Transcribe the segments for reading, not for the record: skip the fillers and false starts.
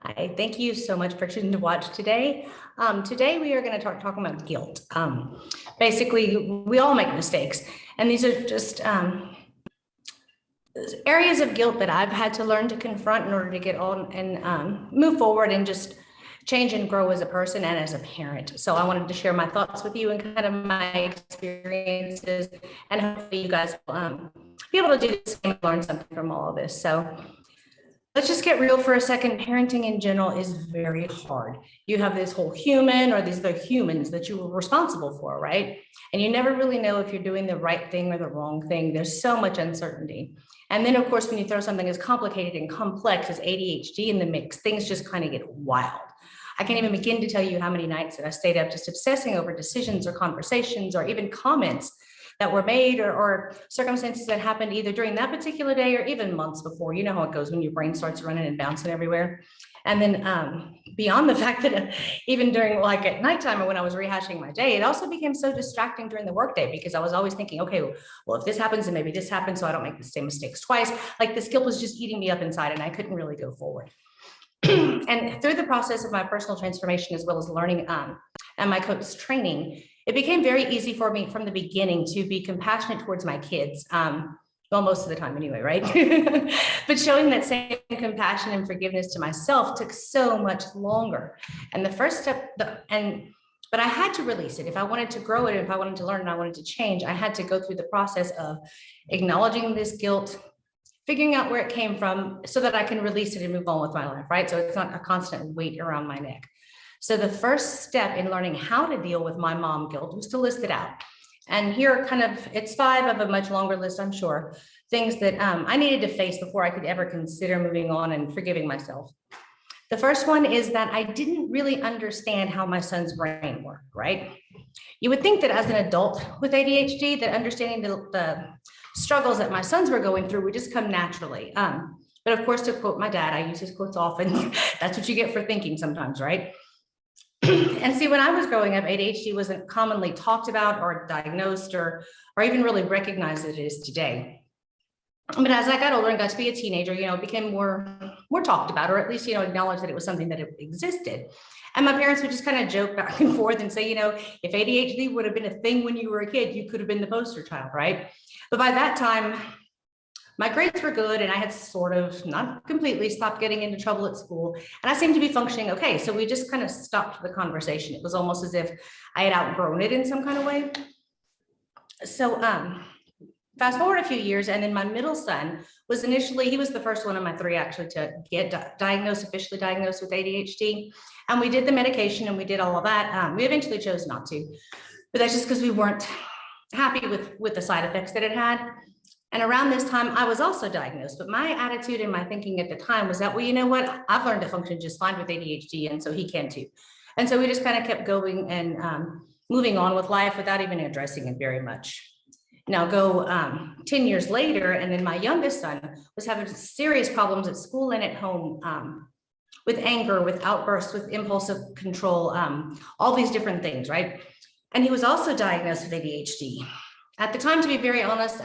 Hi, thank you so much for choosing to watch today. Today we are going to talk about guilt. Basically, we all make mistakes, and these are just areas of guilt that I've had to learn to confront in order to get on and move forward and just change and grow as a person and as a parent. So I wanted to share my thoughts with you and kind of my experiences, and hopefully you guys will be able to do the same and learn something from all of this. So let's just get real for a second. Parenting in general is very hard. You have this whole human or these other humans that you were responsible for, right? And you never really know if you're doing the right thing or the wrong thing. There's so much uncertainty. And then, of course, when you throw something as complicated and complex as ADHD in the mix, things just kind of get wild. I can't even begin to tell you how many nights that I stayed up just obsessing over decisions or conversations or even comments that were made or circumstances that happened either during that particular day or even months before. You know how it goes when your brain starts running and bouncing everywhere. And then beyond the fact that even during like at nighttime or when I was rehashing my day, it also became so distracting during the workday because I was always thinking, okay, well, if this happens and maybe this happens, so I don't make the same mistakes twice. Like this guilt was just eating me up inside and I couldn't really go forward. And through the process of my personal transformation, as well as learning and my coach training, it became very easy for me from the beginning to be compassionate towards my kids. Well, most of the time anyway, right? But showing that same compassion and forgiveness to myself took so much longer. And the first step, but I had to release it. If I wanted to grow it, if I wanted to learn and I wanted to change, I had to go through the process of acknowledging this guilt, figuring out where it came from so that I can release it and move on with my life, right? So it's not a constant weight around my neck. So the first step in learning how to deal with my mom guilt was to list it out. And here are kind of, it's 5 of a much longer list, I'm sure, things that I needed to face before I could ever consider moving on and forgiving myself. The first one is that I didn't really understand how my son's brain worked, right? You would think that as an adult with ADHD, that understanding the struggles that my sons were going through would just come naturally. But of course, to quote my dad, I use his quotes often, that's what you get for thinking sometimes, right? And see, when I was growing up, ADHD wasn't commonly talked about or diagnosed or even really recognized as it is today. But as I got older and got to be a teenager, it became more talked about, or at least, acknowledged that it was something that existed. And my parents would just kind of joke back and forth and say, if ADHD would have been a thing when you were a kid, you could have been the poster child, right? But by that time, my grades were good and I had sort of, not completely, stopped getting into trouble at school. And I seemed to be functioning okay. So we just kind of stopped the conversation. It was almost as if I had outgrown it in some kind of way. So fast forward a few years, and then my middle son was he was the first one of my 3 actually to get officially diagnosed with ADHD. And we did the medication and we did all of that. We eventually chose not to, but that's just because we weren't happy with the side effects that it had. And around this time, I was also diagnosed, but my attitude and my thinking at the time was that, well, you know what, I've learned to function just fine with ADHD, and so he can too. And so we just kind of kept going and moving on with life without even addressing it very much. Now go 10 years later, and then my youngest son was having serious problems at school and at home with anger, with outbursts, with impulsive control, all these different things, right? And he was also diagnosed with ADHD. At the time, to be very honest,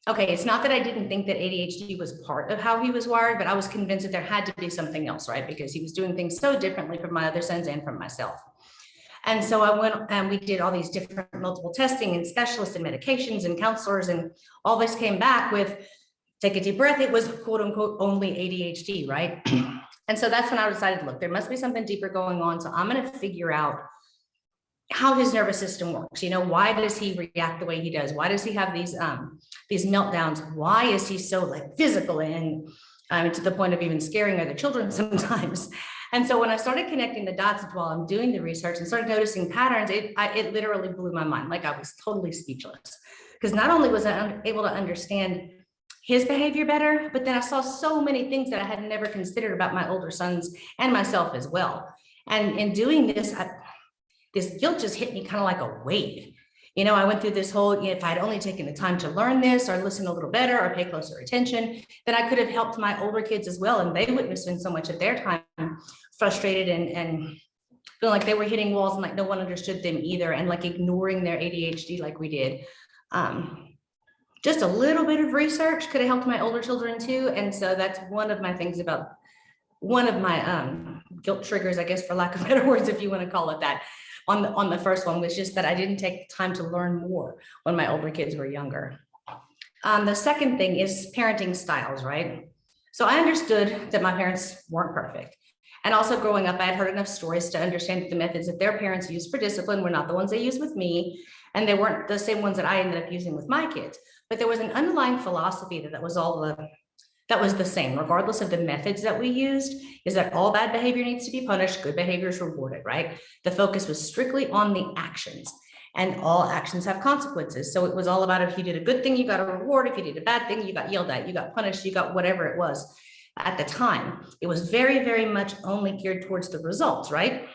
okay, it's not that I didn't think that ADHD was part of how he was wired, but I was convinced that there had to be something else, right? Because he was doing things so differently from my other sons and from myself. And so I went and we did all these different multiple testing and specialists and medications and counselors, and all this came back with, take a deep breath, it was quote unquote only ADHD, right? And so that's when I decided, look, there must be something deeper going on. So I'm going to figure out how his nervous system works. Why does he react the way he does? Why does he have these meltdowns? Why is he so like physical and to the point of even scaring other children sometimes? And so when I started connecting the dots while I'm doing the research and started noticing patterns, it literally blew my mind. Like I was totally speechless, because not only was I able to understand his behavior better, but then I saw so many things that I had never considered about my older sons and myself as well. And in doing this, this guilt just hit me kind of like a wave. I went through this whole, if I'd only taken the time to learn this or listen a little better or pay closer attention, then I could have helped my older kids as well. And they wouldn't have spent so much of their time frustrated and feeling like they were hitting walls and like no one understood them either, and like ignoring their ADHD like we did. Just a little bit of research could have helped my older children too. And so that's one of my things about one of my guilt triggers, I guess, for lack of better words, if you want to call it that, on the first one was just that I didn't take time to learn more when my older kids were younger. The second thing is parenting styles, right? So I understood that my parents weren't perfect. And also growing up, I had heard enough stories to understand that the methods that their parents used for discipline were not the ones they used with me. And they weren't the same ones that I ended up using with my kids. But there was an underlying philosophy that was the same, regardless of the methods that we used, is that all bad behavior needs to be punished, good behavior is rewarded, right? The focus was strictly on the actions, and all actions have consequences. So it was all about, if you did a good thing, you got a reward. If you did a bad thing, you got yelled at, you got punished, you got whatever it was at the time. It was very, very much only geared towards the results, right?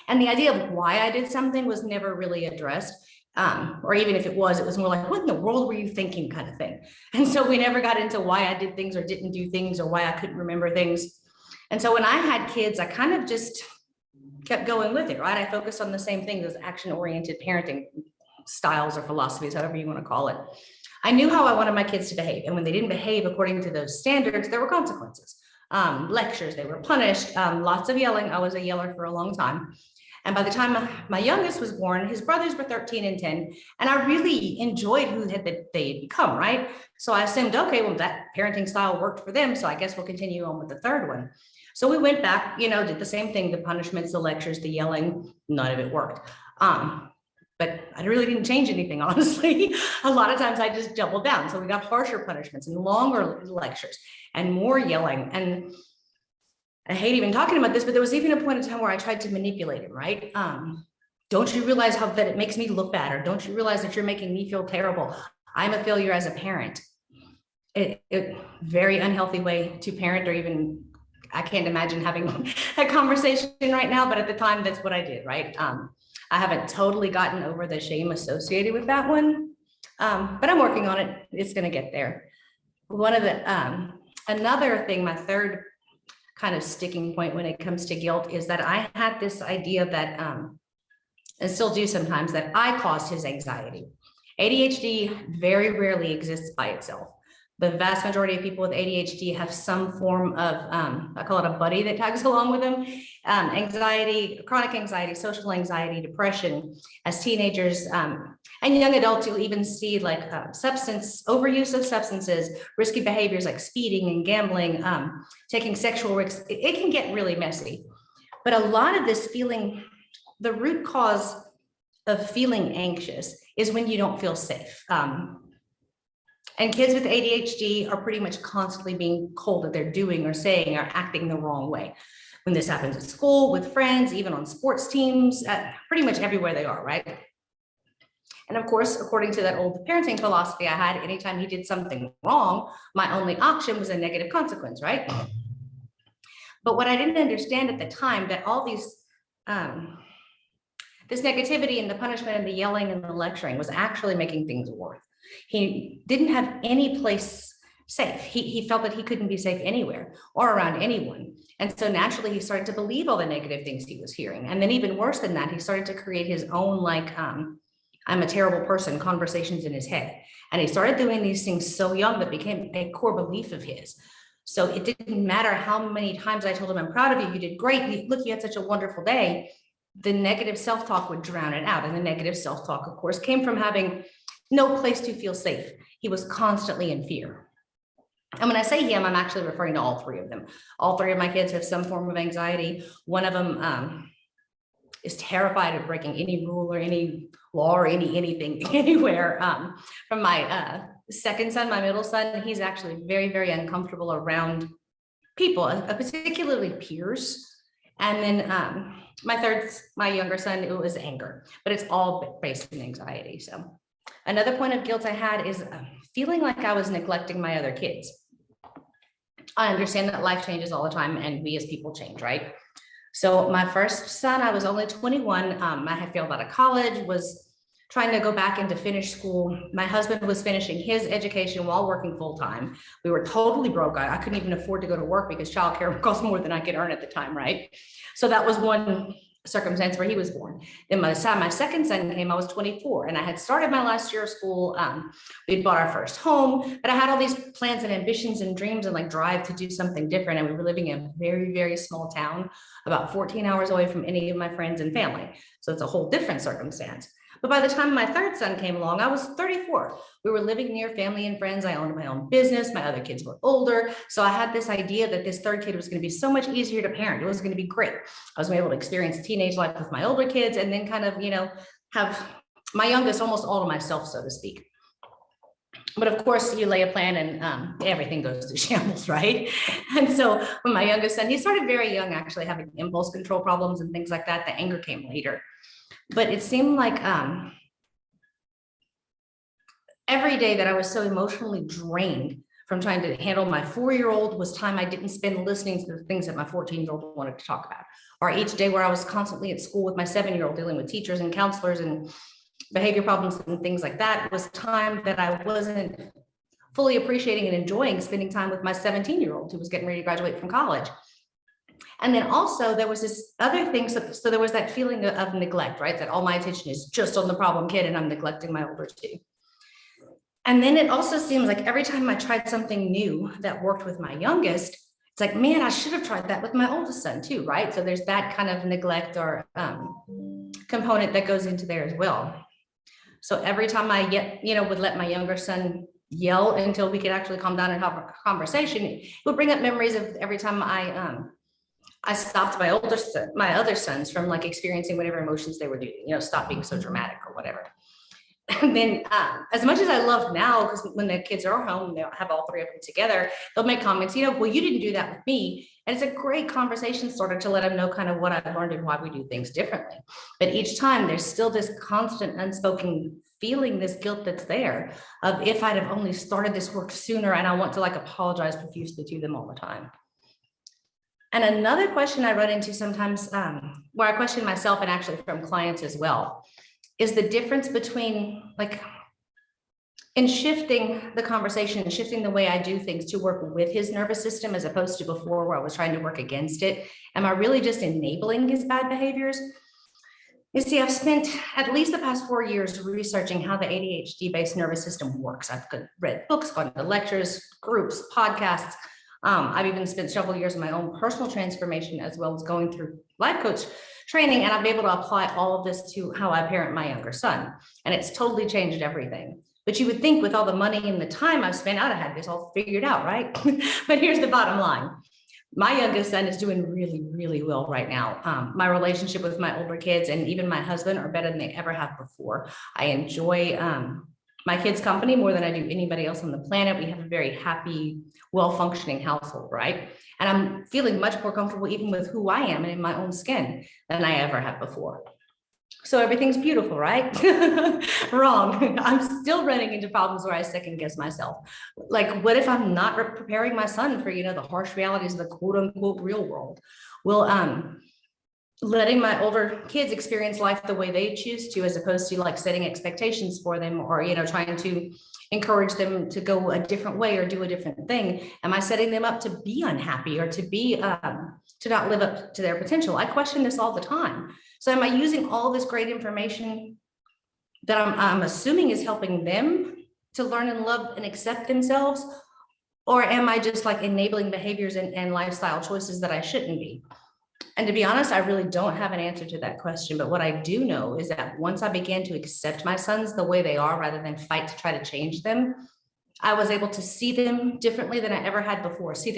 And the idea of why I did something was never really addressed. Or even if it was more like, what in the world were you thinking, kind of thing. And so we never got into why I did things or didn't do things, or why I couldn't remember things. And so when I had kids, I kind of just kept going with it, right? I focused on the same thing, those action-oriented parenting styles or philosophies, however you want to call it. I knew how I wanted my kids to behave. And when they didn't behave according to those standards, there were consequences. Lectures, they were punished, lots of yelling. I was a yeller for a long time. And by the time my youngest was born, his brothers were 13 and 10, and I really enjoyed who they had become, right? So I assumed, okay, well, that parenting style worked for them, so I guess we'll continue on with the third one. So we went back, did the same thing, the punishments, the lectures, the yelling, none of it worked. But I really didn't change anything, honestly. A lot of times I just doubled down. So we got harsher punishments and longer lectures and more yelling. And I hate even talking about this, but there was even a point in time where I tried to manipulate him, right? Don't you realize that it makes me look bad? Or don't you realize that you're making me feel terrible? I'm a failure as a parent. It very unhealthy way to parent, or even, I can't imagine having a conversation right now, but at the time, that's what I did, right? I haven't totally gotten over the shame associated with that one, but I'm working on it. It's gonna get there. Another thing, my third kind of sticking point when it comes to guilt, is that I had this idea that, and still do sometimes, that I caused his anxiety. ADHD very rarely exists by itself. The vast majority of people with ADHD have some form of, I call it a buddy that tags along with them, anxiety, chronic anxiety, social anxiety, depression. As teenagers and young adults, you'll even see like overuse of substances, risky behaviors like speeding and gambling, taking sexual risks. It can get really messy. But a lot of this feeling, the root cause of feeling anxious is when you don't feel safe. And kids with ADHD are pretty much constantly being told that they're doing or saying or acting the wrong way. When this happens at school, with friends, even on sports teams, pretty much everywhere they are, right? And of course, according to that old parenting philosophy I had, anytime he did something wrong, my only option was a negative consequence, right? But what I didn't understand at the time, that all these, this negativity and the punishment and the yelling and the lecturing was actually making things worse. He didn't have any place safe. He felt that he couldn't be safe anywhere or around anyone. And so naturally, he started to believe all the negative things he was hearing. And then even worse than that, he started to create his own, like, I'm a terrible person, conversations in his head. And he started doing these things so young that became a core belief of his. So it didn't matter how many times I told him, I'm proud of you, you did great, look, you had such a wonderful day. The negative self-talk would drown it out. And the negative self-talk, of course, came from having no place to feel safe. He was constantly in fear. And when I say him, I'm actually referring to all three of them. All three of my kids have some form of anxiety. One of them is terrified of breaking any rule or any law or anything anywhere. From my second son, my middle son, he's actually very, very uncomfortable around people, particularly peers. And then my younger son, it was anger, but it's all based in anxiety. So another point of guilt I had is feeling like I was neglecting my other kids. I understand that life changes all the time and we as people change, right? So my first son, I was only 21. I had failed out of college, was trying to go back into finish school. My husband was finishing his education while working full time. We were totally broke. I couldn't even afford to go to work because childcare cost more than I could earn at the time, right? So that was one circumstance where he was born. Then by the time my second son came, I was 24 and I had started my last year of school. We'd bought our first home, but I had all these plans and ambitions and dreams and like drive to do something different. And we were living in a very, very small town, about 14 hours away from any of my friends and family. So it's a whole different circumstance. But by the time my third son came along, I was 34. We were living near family and friends. I owned my own business. My other kids were older. So I had this idea that this third kid was going to be so much easier to parent. It was going to be great. I was able to experience teenage life with my older kids and then kind of, have my youngest almost all to myself, so to speak. But of course, you lay a plan and everything goes to shambles, right? And so when my youngest son, he started very young, actually having impulse control problems and things like that. The anger came later. But it seemed like every day that I was so emotionally drained from trying to handle my 4-year-old was time I didn't spend listening to the things that my 14-year-old wanted to talk about. Or each day where I was constantly at school with my 7-year-old dealing with teachers and counselors and behavior problems and things like that was time that I wasn't fully appreciating and enjoying spending time with my 17-year-old who was getting ready to graduate from college. And then also there was this other thing. So there was that feeling of neglect, right? That all my attention is just on the problem kid and I'm neglecting my older two. And then it also seems like every time I tried something new that worked with my youngest, it's like, man, I should have tried that with my oldest son too, right? So there's that kind of neglect or component that goes into there as well. So every time I would let my younger son yell until we could actually calm down and have a conversation, it would bring up memories of every time I stopped my other sons from like experiencing whatever emotions they were doing, stop being so dramatic or whatever. And then as much as I love now, because when the kids are home, they'll have all three of them together, they'll make comments, well, you didn't do that with me. And it's a great conversation starter to let them know kind of what I've learned and why we do things differently. But each time there's still this constant unspoken feeling, this guilt that's there of if I'd have only started this work sooner, and I want to like apologize profusely to them all the time. And another question I run into sometimes where I question myself and actually from clients as well is the difference between like in shifting the conversation and shifting the way I do things to work with his nervous system as opposed to before where I was trying to work against it. Am I really just enabling his bad behaviors? You see, I've spent at least the past 4 years researching how the ADHD-based nervous system works. I've read books, gone to lectures, groups, podcasts. I've even spent several years in my own personal transformation as well as going through life coach training, and I've been able to apply all of this to how I parent my younger son. And it's totally changed everything. But you would think with all the money and the time I've spent, I'd have had this all figured out, right? But here's the bottom line. My youngest son is doing really, really well right now. My relationship with my older kids and even my husband are better than they ever have before. I enjoy my kids' company more than I do anybody else on the planet. We have a very happy, well-functioning household, right? And I'm feeling much more comfortable even with who I am and in my own skin than I ever have before. So everything's beautiful, right? Wrong. I'm still running into problems where I second guess myself. Like, what if I'm not preparing my son for, the harsh realities of the quote unquote real world? Well, letting my older kids experience life the way they choose to, as opposed to like setting expectations for them or, trying to encourage them to go a different way or do a different thing. Am I setting them up to be unhappy or to be, to not live up to their potential? I question this all the time. So am I using all this great information that I'm assuming is helping them to learn and love and accept themselves? Or am I just like enabling behaviors and lifestyle choices that I shouldn't be? And to be honest, I really don't have an answer to that question. But what I do know is that once I began to accept my sons the way they are, rather than fight to try to change them, I was able to see them differently than I ever had before. See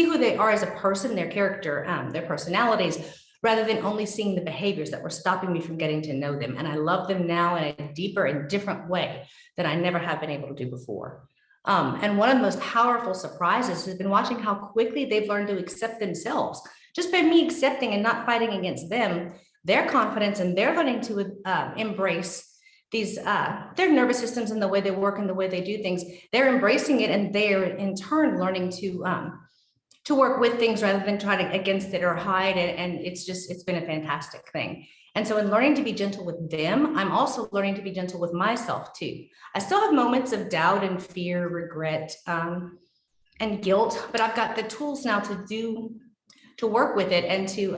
who they are as a person, their character, their personalities, rather than only seeing the behaviors that were stopping me from getting to know them. And I love them now in a deeper and different way than I never have been able to do before. And one of the most powerful surprises has been watching how quickly they've learned to accept themselves. Just by me accepting and not fighting against them, their confidence, and they're learning to embrace these their nervous systems and the way they work and the way they do things. They're embracing it, and they're in turn learning to work with things rather than try to against it or hide it. And it's been a fantastic thing. And so in learning to be gentle with them, I'm also learning to be gentle with myself too. I still have moments of doubt and fear, regret, and guilt, but I've got the tools now to work with it and to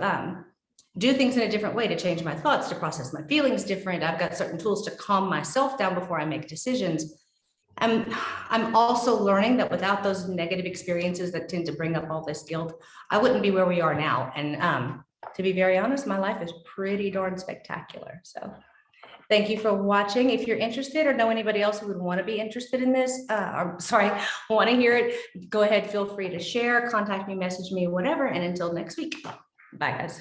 do things in a different way, to change my thoughts, to process my feelings different. I've got certain tools to calm myself down before I make decisions. I'm also learning that without those negative experiences that tend to bring up all this guilt, I wouldn't be where we are now. And to be very honest, my life is pretty darn spectacular. So thank you for watching. If you're interested or know anybody else who would want to be interested in this, want to hear it, go ahead, feel free to share, contact me, message me, whatever. And until next week, bye guys.